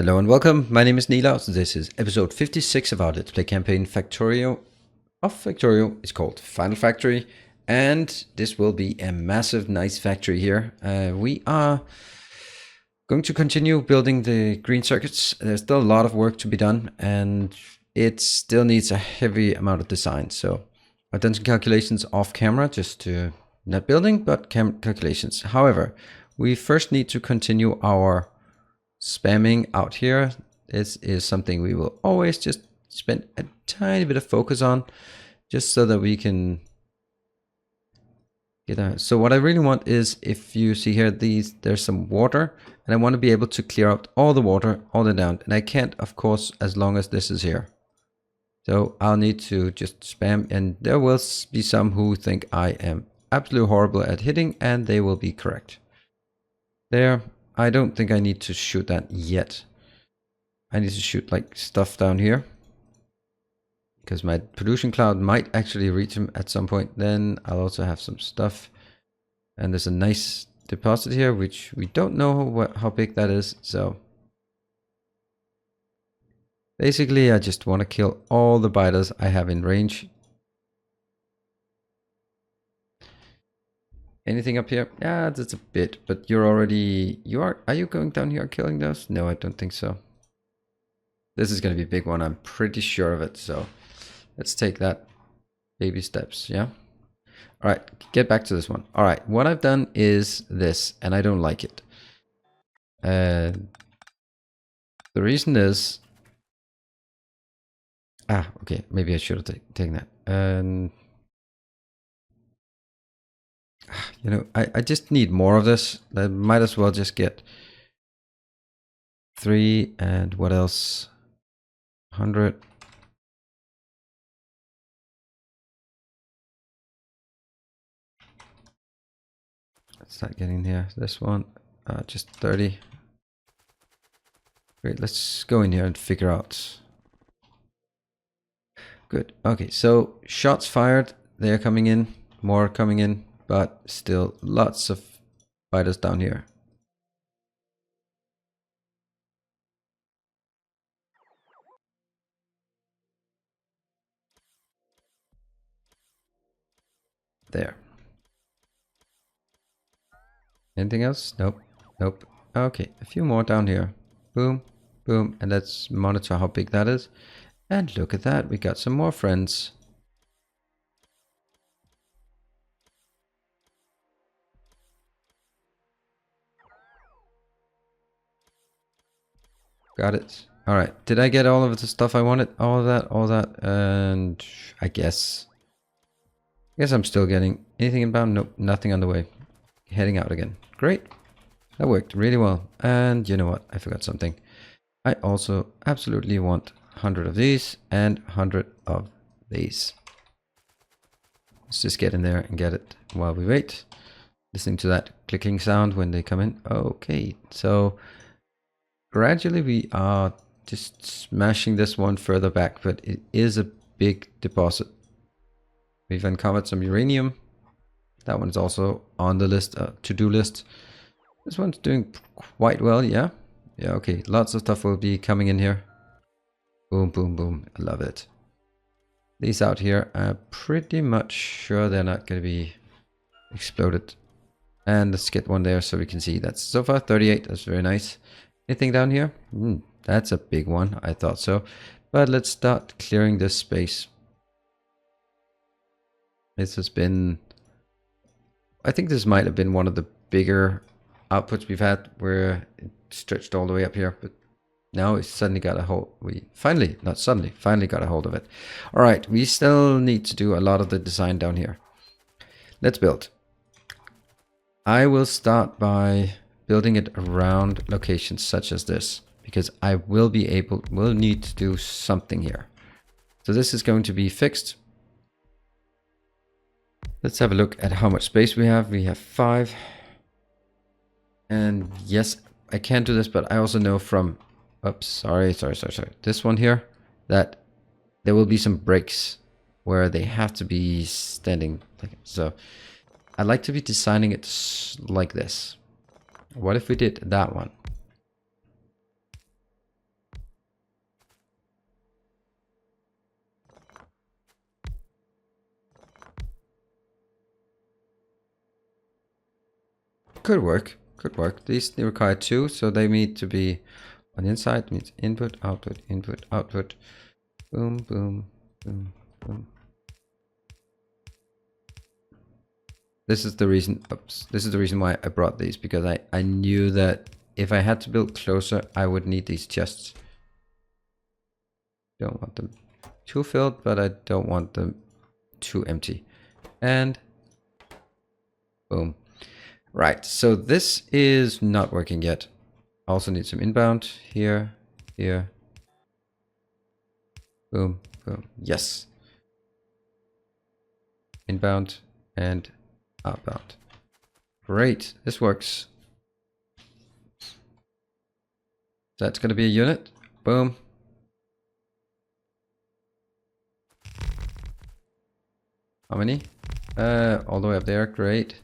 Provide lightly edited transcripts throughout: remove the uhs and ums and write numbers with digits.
Hello and welcome, my name is Nilaus. This is episode 56 of our Let's Play campaign Factorio. It's called Final Factory, and this will be a massive, nice factory here. We are going to continue building the green circuits. There's still a lot of work to be done, and it still needs a heavy amount of design. So I've done some calculations off camera, just to not building, but calculations. However, we first need to continue our spamming out here. This is something we will always just spend a tiny bit of focus on, just so that we can get out. So what I really want is, if you see here, there's some water, and I want to be able to clear out all the water all the way down, and I can't, of course, as long as this is here. So I'll need to just spam, and there will be some who think I am absolutely horrible at hitting, and they will be correct. There. I don't think I need to shoot that yet. I need to shoot like stuff down here, because my pollution cloud might actually reach him at some point. Then I'll also have some stuff, and there's a nice deposit here which we don't know how big that is. So basically I just want to kill all the biters I have in range. Anything up here? Yeah, that's a bit, but are you going down here killing those? No, I don't think so. This is going to be a big one, I'm pretty sure of it. So let's take that baby steps, yeah? All right, get back to this one. All right, what I've done is this, and I don't like it. The reason is... okay, maybe I should have taken that. You know, I just need more of this. I might as well just get 3 and what else? 100. Let's start getting here. This one, just 30. Great, let's go in here and figure out. Good. Okay, so shots fired. They're coming in. More coming in, but still lots of fighters down here. There. Anything else? Nope. Nope. Okay, a few more down here. Boom, boom, and let's monitor how big that is. And look at that, we got some more friends. Got it. All right, did I get all of the stuff I wanted? All that, and I guess I'm still getting anything inbound. Nope, nothing on the way. Heading out again. Great. That worked really well. And you know what? I forgot something. I also absolutely want 100 of these and 100 of these. Let's just get in there and get it while we wait. Listening to that clicking sound when they come in. Okay, so gradually we are just smashing this one further back, but it is a big deposit. We've uncovered some uranium. That one's also on the list, to-do list. This one's doing quite well, yeah? Yeah, okay. Lots of stuff will be coming in here. Boom, boom, boom. I love it. These out here, I'm pretty much sure they're not going to be exploded. And let's get one there so we can see. That's so far 38. That's very nice. Anything down here? That's a big one. I thought so. But let's start clearing this space. This has been... I think this might have been one of the bigger outputs we've had, where it stretched all the way up here, but now we suddenly got a hold. Finally got a hold of it. All right, we still need to do a lot of the design down here. Let's build. I will start by building it around locations such as this, because I will need to do something here. So this is going to be fixed. Let's have a look at how much space we have. We have 5. And yes, I can do this, but I also know from... Oops, sorry. This one here, that there will be some breaks where they have to be standing. So I like to be designing it like this. What if we did that one? Could work. Could work. These require 2, so they need to be on the inside. Means input, output, input, output. Boom, boom, boom, boom. This is the reason. Oops. This is the reason why I brought these, because I knew that if I had to build closer, I would need these chests. Don't want them too filled, but I don't want them too empty. And boom. Right, so this is not working yet. Also need some inbound here, here. Boom, boom. Yes. Inbound and outbound. Great, this works. That's going to be a unit. Boom. How many? All the way up there. Great.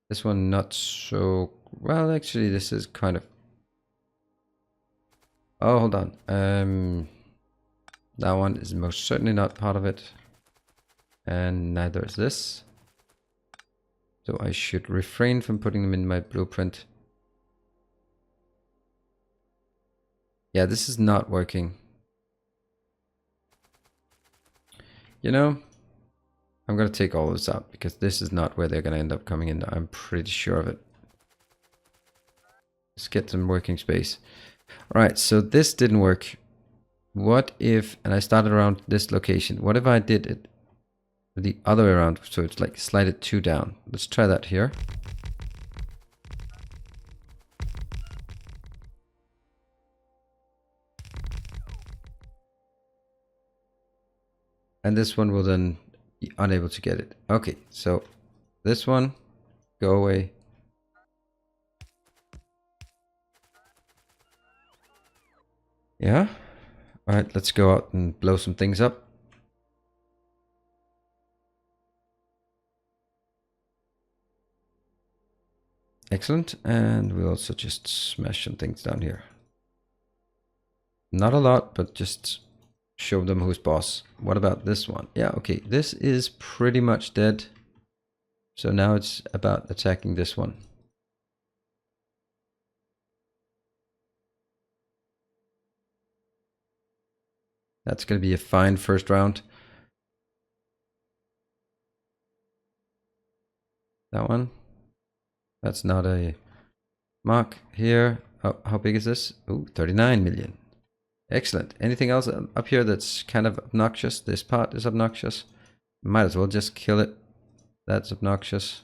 This one not so well. Actually, this is kind of. Oh, hold on. That one is most certainly not part of it, and neither is this. So I should refrain from putting them in my blueprint. Yeah, this is not working. You know, I'm going to take all this out because this is not where they're going to end up coming in. I'm pretty sure of it. Let's get some working space. All right, so this didn't work. What if, and I started around this location. What if I did it the other way around? So it's like slide it 2 down. Let's try that here. And this one will then be unable to get it. Okay, so this one, go away. Yeah. All right, let's go out and blow some things up. Excellent. And we'll also just smash some things down here. Not a lot, but just show them who's boss. What about this one? Yeah, okay. This is pretty much dead. So now it's about attacking this one. That's going to be a fine first round. That one. That's not a mark here. Oh, how big is this? Oh, 39 million. Excellent. Anything else up here that's kind of obnoxious? This part is obnoxious. Might as well just kill it. That's obnoxious.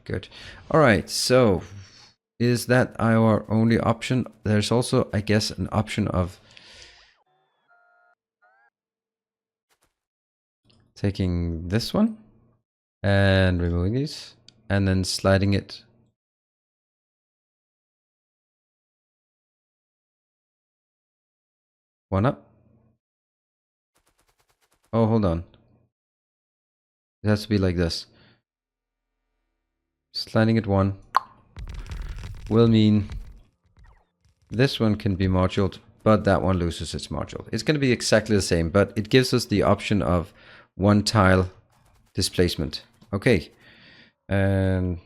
Good. All right, so is that our only option? There's also, I guess, an option of taking this one and removing these and then sliding it one up. Oh, hold on. It has to be like this. Sliding it one will mean this one can be moduled, but that one loses its module. It's going to be exactly the same, but it gives us the option of 1 tile displacement. Okay. And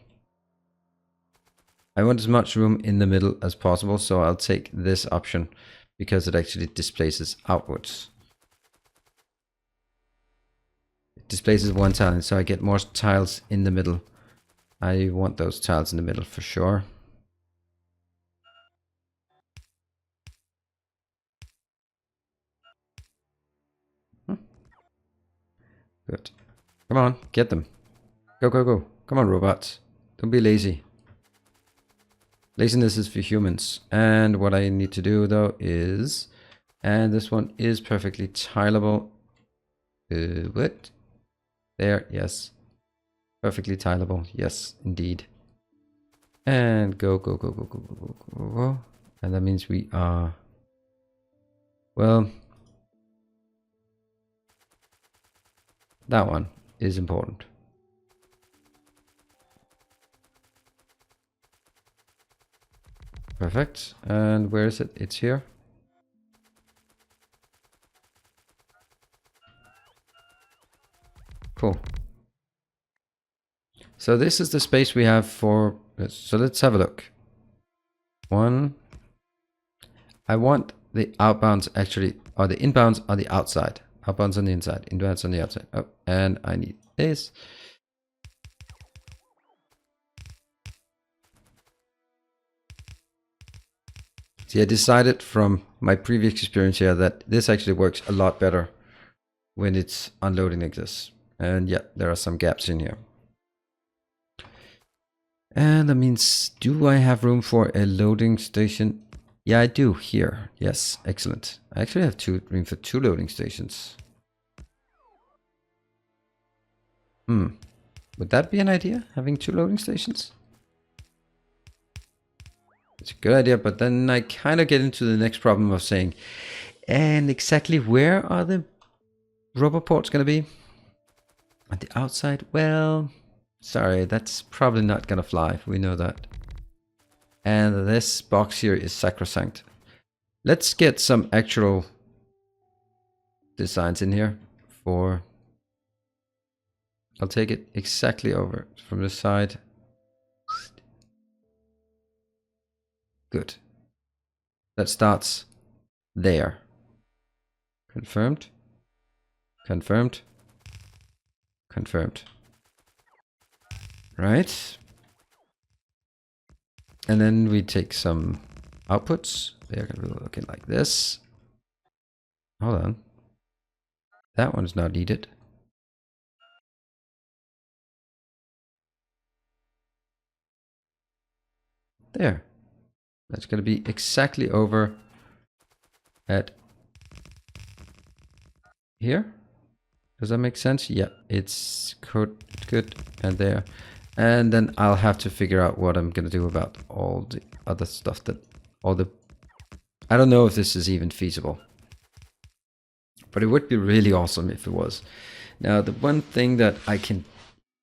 I want as much room in the middle as possible, so I'll take this option because it actually displaces outwards. It displaces 1 tile, so I get more tiles in the middle. I want those tiles in the middle for sure. Good. Come on, get them. Go, go, go. Come on, robots. Don't be lazy. Laziness is for humans. And what I need to do, though, is... And this one is perfectly tileable. What? There, yes. Perfectly tileable. Yes, indeed. And go, go, go, go, go, go, go, go, go. And that means we are... Well... That one is important. Perfect. And where is it? It's here. Cool. So this is the space we have for this. So let's have a look. One. I want the outbounds actually, or the inbounds on the outside. Outbounds on the inside, inbounds on the outside. Oh, and I need this. See, I decided from my previous experience here that this actually works a lot better when it's unloading like this. And yeah, there are some gaps in here. And that means, do I have room for a loading station? Yeah, I do here. Yes, excellent. I actually have room for 2 loading stations. Would that be an idea, having 2 loading stations? It's a good idea, but then I kind of get into the next problem of saying, and exactly where are the robot ports going to be? On the outside? Well, sorry, that's probably not going to fly. We know that. And this box here is sacrosanct. Let's get some actual designs in here for... I'll take it exactly over from this side. Good. That starts there. Confirmed. Confirmed. Confirmed. Right. And then we take some outputs. They're going to be looking like this. Hold on. That one's not needed. There. That's going to be exactly over at here. Does that make sense? Yeah, it's good. And there. And then I'll have to figure out what I'm going to do about all the other stuff that I don't know if this is even feasible. But it would be really awesome if it was. Now, the one thing that I can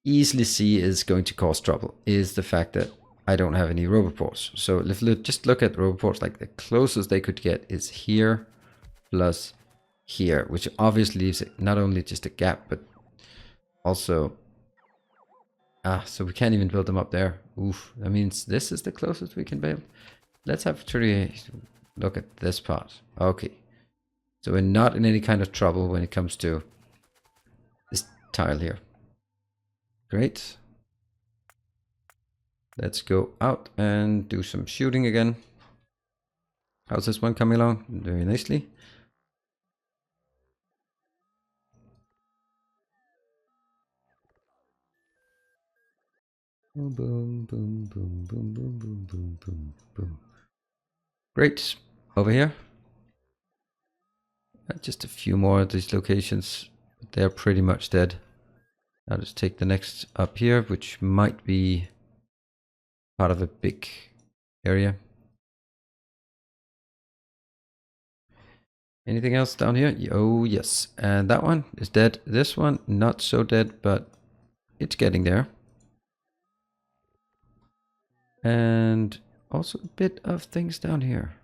easily see is going to cause trouble is the fact that I don't have any robot ports. So if you just look at robot ports, like the closest they could get is here plus here, which obviously leaves not only just a gap, but also... so we can't even build them up there. Oof, that means this is the closest we can build. Let's have to look at this part. Okay. So we're not in any kind of trouble when it comes to this tile here. Great. Let's go out and do some shooting again. How's this one coming along? Very nicely. Boom, boom, boom, boom, boom, boom, boom, boom, boom, boom. Great. Over here. Just a few more of these locations. They're pretty much dead. I'll just take the next up here, which might be part of a big area. Anything else down here? Oh, yes. And that one is dead. This one, not so dead, but it's getting there. And also a bit of things down here.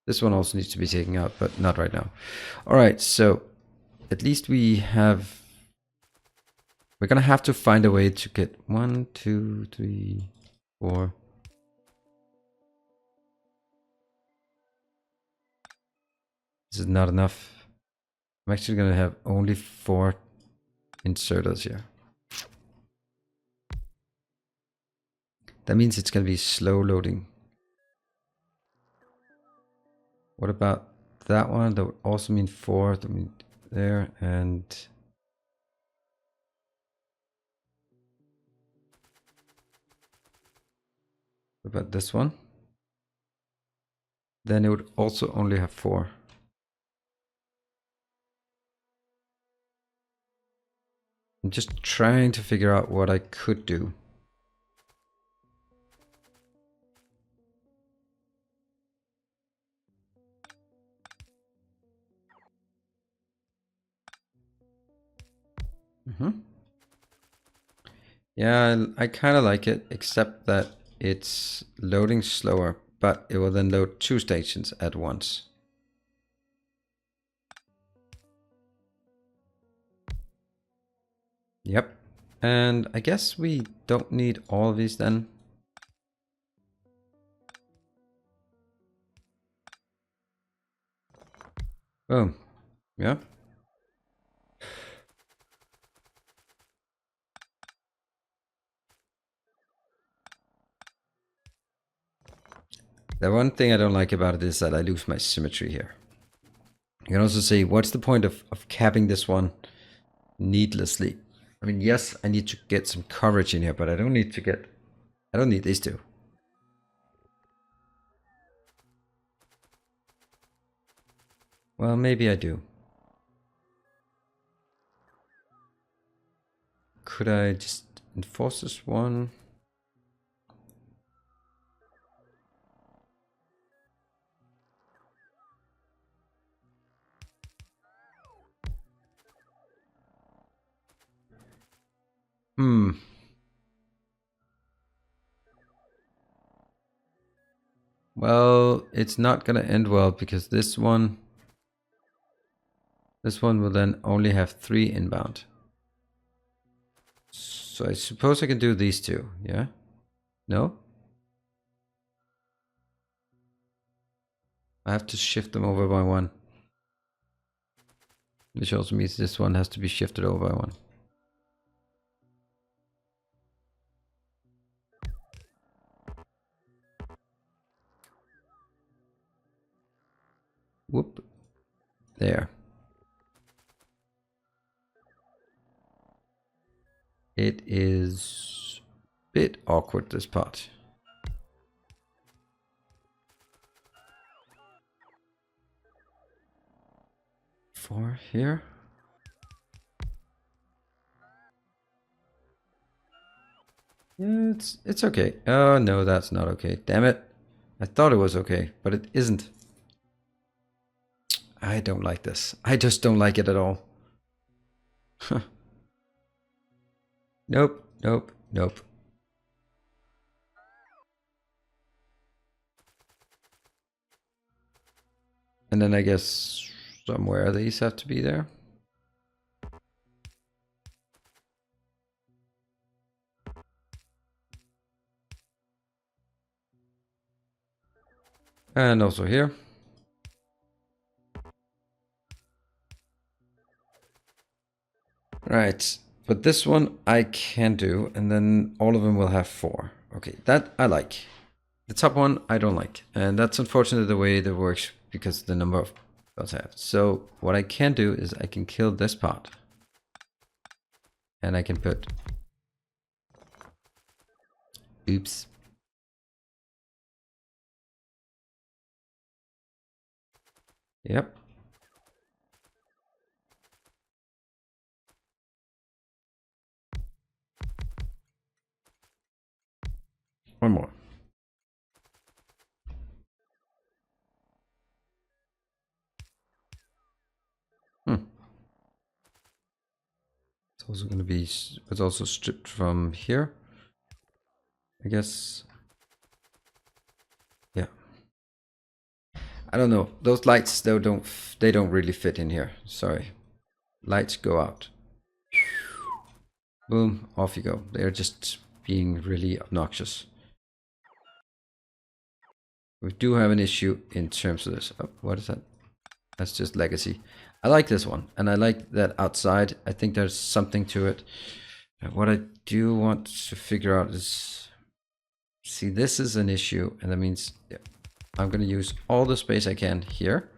This one also needs to be taken out, but not right now. All right, so at least we have... We're going to have to find a way to get 1, 2, 3, 4... This is not enough. I'm actually going to have only 4 inserters here. That means it's going to be slow loading. What about that one? That would also mean 4. That means there and... What about this one? Then it would also only have 4. I'm just trying to figure out what I could do. Yeah, I kind of like it, except that it's loading slower, but it will then load 2 stations at once. Yep. And I guess we don't need all of these then. Boom. Yeah. The one thing I don't like about it is that I lose my symmetry here. You can also say, what's the point of capping this one needlessly? I mean, yes, I need to get some coverage in here, but I don't need these two. Well, maybe I do. Could I just enforce this one? Hmm. Well, it's not gonna end well because this one will then only have 3 inbound. So I suppose I can do these two, yeah? No? I have to shift them over by 1. Which also means this one has to be shifted over by 1. Whoop. There. It is a bit awkward, this part. Four here. Yeah, it's okay. Oh no, that's not okay. Damn it. I thought it was okay, but it isn't. I don't like this. I just don't like it at all. Nope, nope, nope. And then I guess somewhere these have to be there. And also here. Right, but this one I can do, and then all of them will have 4. Okay, that I like. The top one I don't like, and that's unfortunately the way that works because the number of dots I have. So what I can do is I can kill this part, and I can put. Oops. Yep. One more. It's also going to be. It's also stripped from here. I guess. Yeah. I don't know. Those lights though they don't really fit in here. Sorry. Lights go out. Boom, off you go. They're just being really obnoxious. We do have an issue in terms of this. Oh, what is that? That's just legacy. I like this one, and I like that outside. I think there's something to it. What I do want to figure out is, see, this is an issue, and that means I'm going to use all the space I can here,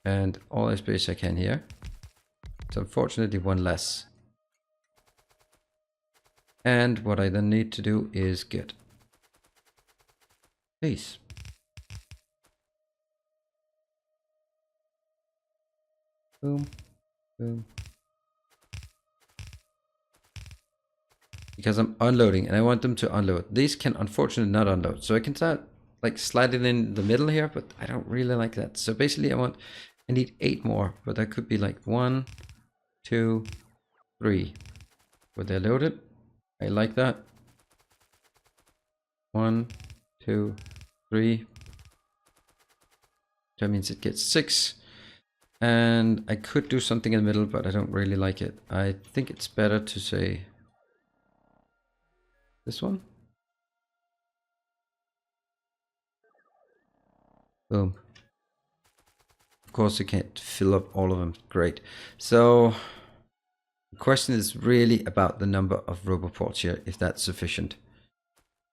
and all the space I can here. So unfortunately, one less. And what I then need to do is get these. Boom, boom. Because I'm unloading and I want them to unload. These can unfortunately not unload. So I can start like sliding in the middle here, but I don't really like that. So basically I need 8 more, but that could be like 1, 2, 3. Would they load it? I like that. 1, 2, 3. That means it gets 6. And I could do something in the middle, but I don't really like it. I think it's better to say this one. Boom. Of course, you can't fill up all of them. Great. So the question is really about the number of roboports here, if that's sufficient.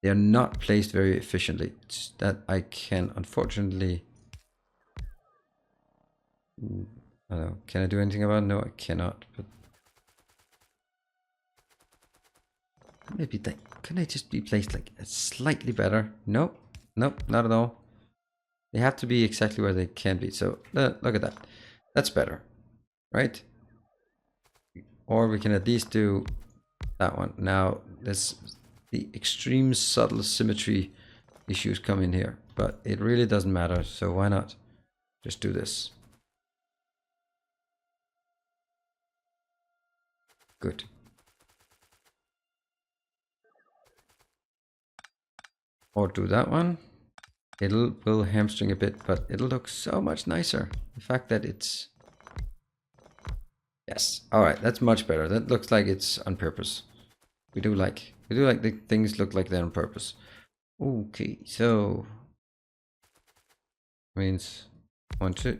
They are not placed very efficiently. It's that I can unfortunately... I don't know. Can I do anything about it? No, I cannot. But maybe they... Can they just be placed like slightly better? Nope. Nope, not at all. They have to be exactly where they can be. So look at that. That's better, right? Or we can at least do that one. Now, this the extreme subtle symmetry issues come in here, but it really doesn't matter. So why not just do this? Good. Or do that one. Will hamstring a bit, but it'll look so much nicer. The fact that it's... Yes. All right. That's much better. That looks like it's on purpose. We do like the things look like they're on purpose. Okay. So means 1, 2.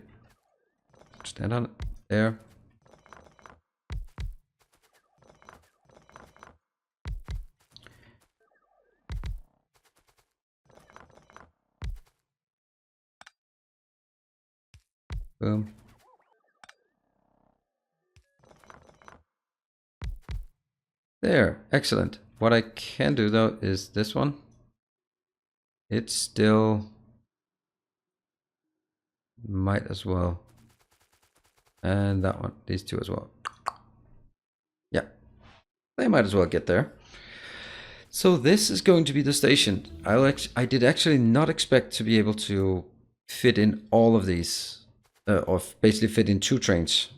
Stand on it. There. Boom. There. Excellent. What I can do though is this one. It's still might as well. And that one. These two as well. Yeah. They might as well get there. So this is going to be the station. I did actually not expect to be able to fit in all of these. Or basically fit in 2 trains.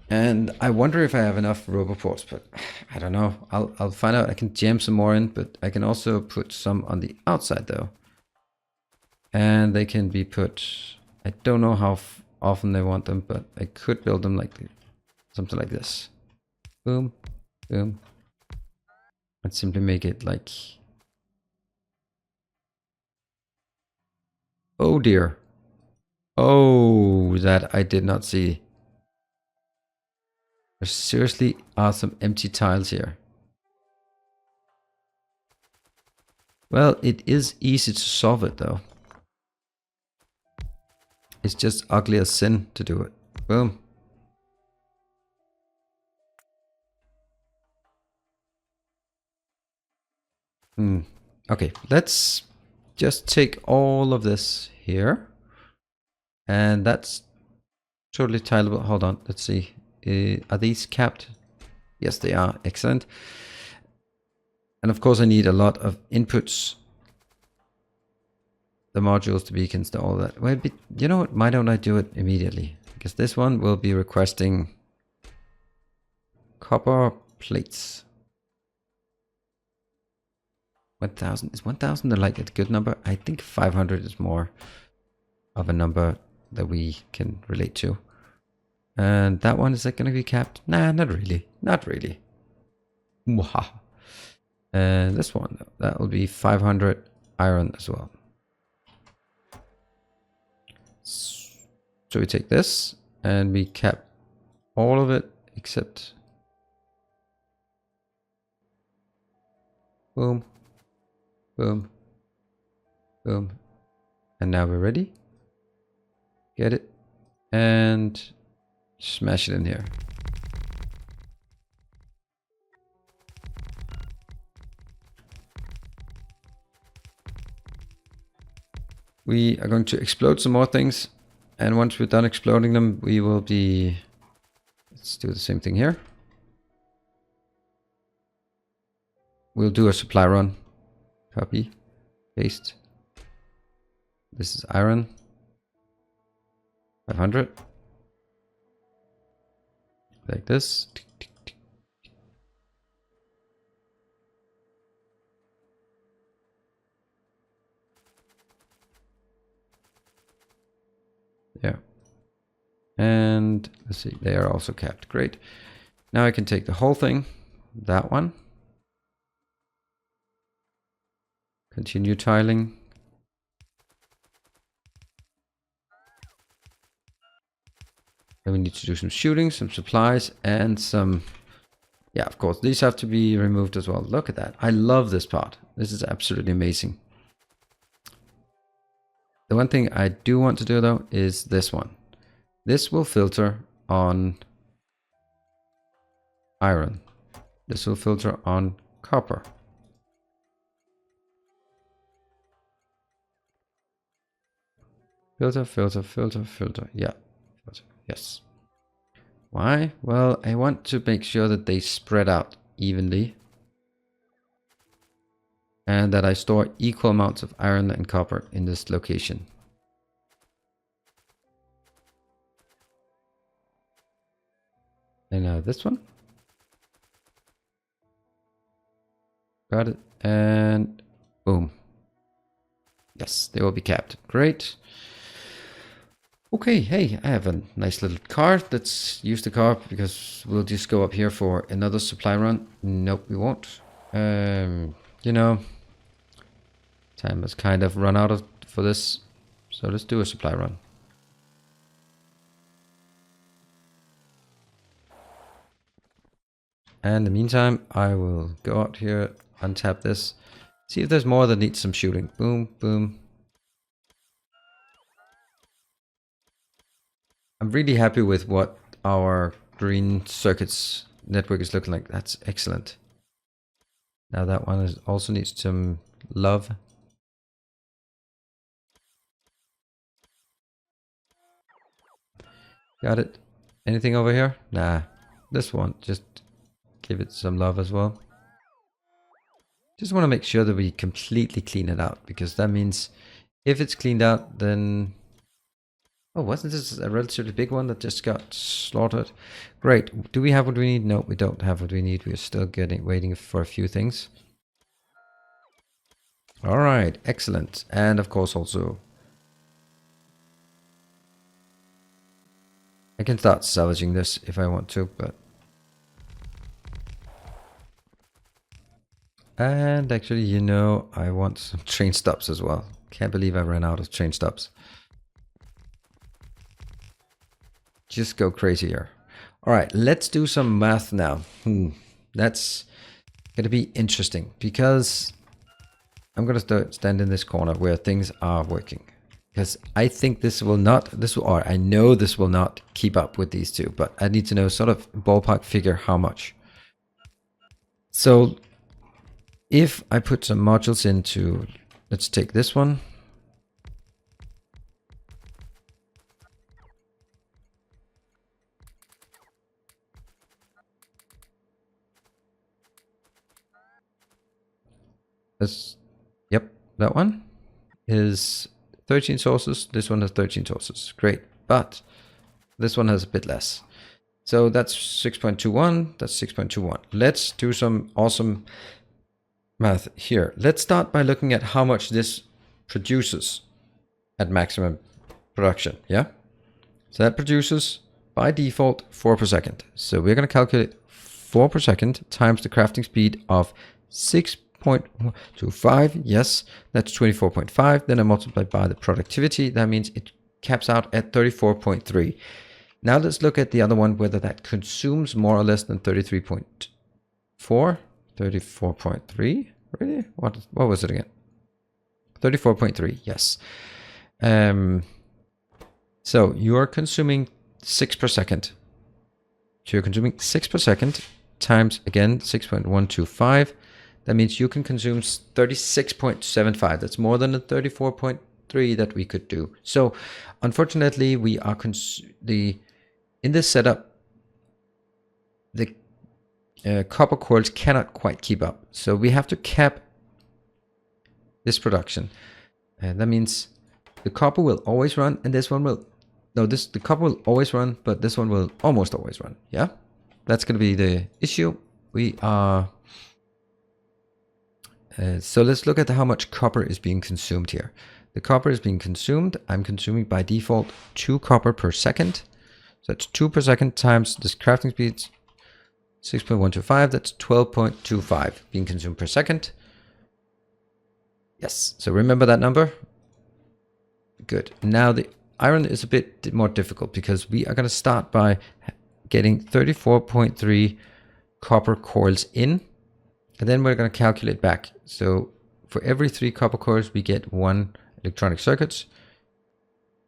And I wonder if I have enough roboports, but I don't know. I'll find out. I can jam some more in, but I can also put some on the outside though. And they can be put... I don't know how often they want them, but I could build them like something like this. Boom, boom. And simply make it like... Oh dear. Oh, that I did not see. There seriously are some empty tiles here. Well, it is easy to solve it though. It's just ugly as sin to do it. Boom. Okay, let's just take all of this here. And that's totally tileable. Hold on, let's see. Are these capped? Yes, they are. Excellent. And of course I need a lot of inputs. The modules, the beacons, all that. Well, you know what? Why don't I do it immediately? Because this one will be requesting copper plates. 1000 is 1000 like a good number? I think 500 is more of a number that we can relate to. And that one, is that going to be capped? Nah, not really. Not really. And this one, that will be 500 iron as well. So we take this and we cap all of it except... Boom. Boom. Boom. And now we're ready. Get it. And smash it in here. We are going to explode some more things. And once we're done exploding them, we will be... Let's do the same thing here. We'll do a supply run. Copy. Paste. This is iron. 500. Like this. Yeah. And let's see, they are also capped. Great. Now I can take the whole thing, that one, continue tiling. Then we need to do some shooting, some supplies, and some, yeah, of course, these have to be removed as well. Look at that. I love this part. This is absolutely amazing. The one thing I do want to do though is this one. This will filter on iron. This will filter on copper. Filter, filter, filter, filter. Yeah, filter. Yes. Why? Well, I want to make sure that they spread out evenly. And that I store equal amounts of iron and copper in this location. And now this one. Got it. And boom. Yes, they will be capped. Great. Okay, hey, I have a nice little car. Let's use the car because we'll just go up here for another supply run. Nope, we won't. You know, time has kind of run out for this. So let's do a supply run. And in the meantime, I will go out here, untap this, see if there's more that needs some shooting. Boom, boom. I'm really happy with what our green circuits network is looking like. That's excellent. Now that one also needs some love. Got it. Anything over here? Nah. This one, just give it some love as well. Just want to make sure that we completely clean it out, because that means if it's cleaned out, then... Oh, wasn't this a relatively big one that just got slaughtered? Great. Do we have what we need? No, we don't have what we need. We're still waiting for a few things. All right, excellent. And of course also, I can start salvaging this if I want to, but... And actually, you know, I want some train stops as well. Can't believe I ran out of train stops. Just go crazy here. All right, let's do some math now. That's going to be interesting because I'm going to stand in this corner where things are working. Because I think this will not, or I know this will not keep up with these two, but I need to know sort of ballpark figure how much. So if I put some modules into, let's take this one. This, yep, that one is 13 sources. This one has 13 sources. Great. But this one has a bit less. So that's 6.21. That's 6.21. Let's do some awesome math here. Let's start by looking at how much this produces at maximum production. Yeah. So that produces by default 4 per second. So we're going to calculate 4 per second times the crafting speed of 6.25. Yes, that's 24.5. Then I multiply by the productivity. That means it caps out at 34.3. Now let's look at the other one, whether that consumes more or less than 33.4. 34.3. Really? What was it again? 34.3. Yes. So you are consuming 6 per second. So you're consuming 6 per second times, again, 6.125. That means you can consume 36.75. That's more than the 34.3 that we could do. So unfortunately, we are in this setup, the copper coils cannot quite keep up. So we have to cap this production. And that means the copper will always run, and this one will... No, the copper will always run, but this one will almost always run. Yeah? That's going to be the issue. We are... so let's look at how much copper is being consumed here. The copper is being consumed. I'm consuming by default 2 copper per second. So that's 2 per second times this crafting speed, 6.125, that's 12.25 being consumed per second. Yes, so remember that number. Good. Now the iron is a bit more difficult because we are going to start by getting 34.3 copper coils in, and then we're going to calculate back. So for every 3 copper coils, we get 1 electronic circuits.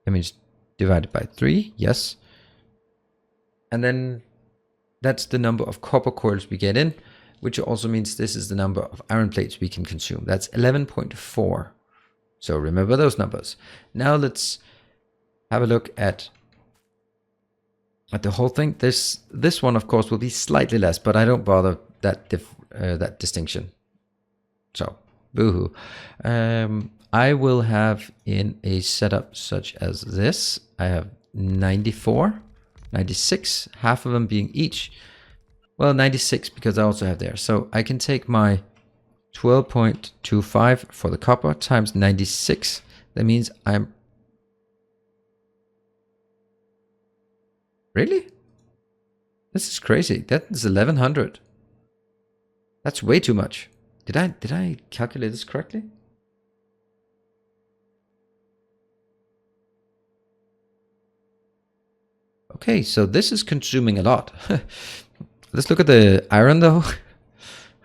That means divided by 3, yes. And then that's the number of copper coils we get in, which also means this is the number of iron plates we can consume. That's 11.4. So remember those numbers. Now let's have a look at the whole thing. This one, of course, will be slightly less, but I don't bother that distinction. So, boohoo. I will have in a setup such as this, I have 94, 96, half of them being each. Well, 96 because I also have there. So I can take my 12.25 for the copper times 96. That means I'm... Really? This is crazy. That is 1100. That's way too much. Did I calculate this correctly? Okay, so this is consuming a lot. Let's look at the iron though.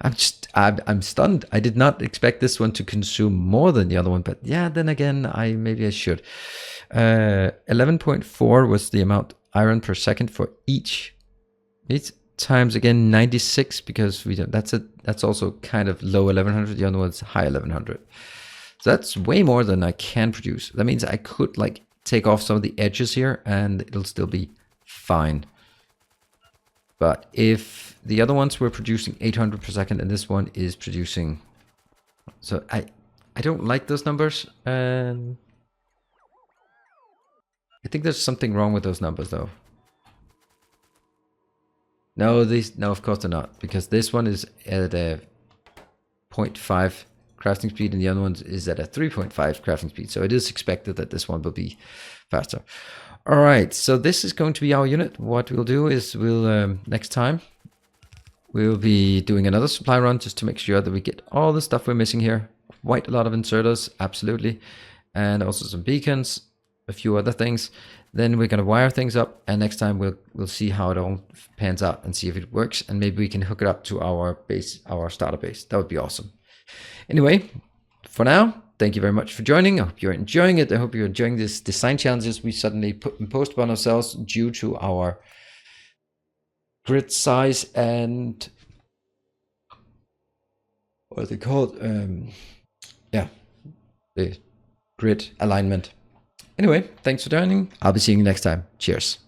I'm stunned. I did not expect this one to consume more than the other one, but yeah, then again, maybe I should. 11.4 was the amount iron per second for each. Each times again 96 because we don't. That's also kind of low 1100. The other one's high 1100. So that's way more than I can produce. That means I could like take off some of the edges here, and it'll still be fine. But if the other ones were producing 800 per second and this one is producing... So I don't like those numbers. And I think there's something wrong with those numbers though. No, of course they're not. Because this one is at a 0.5 crafting speed and the other one is at a 3.5 crafting speed. So it is expected that this one will be faster. All right, so this is going to be our unit. What we'll do is next time we'll be doing another supply run just to make sure that we get all the stuff we're missing here. Quite a lot of inserters, absolutely, and also some beacons, a few other things. Then we're going to wire things up, and next time we'll see how it all pans out and see if it works, and maybe we can hook it up to our base, our starter base. That would be awesome. Anyway, for now, thank you very much for joining. I hope you're enjoying it. I hope you're enjoying this design challenges we suddenly imposed upon ourselves due to our grid size and what are they called? Yeah, the grid alignment. Anyway, thanks for joining. I'll be seeing you next time. Cheers.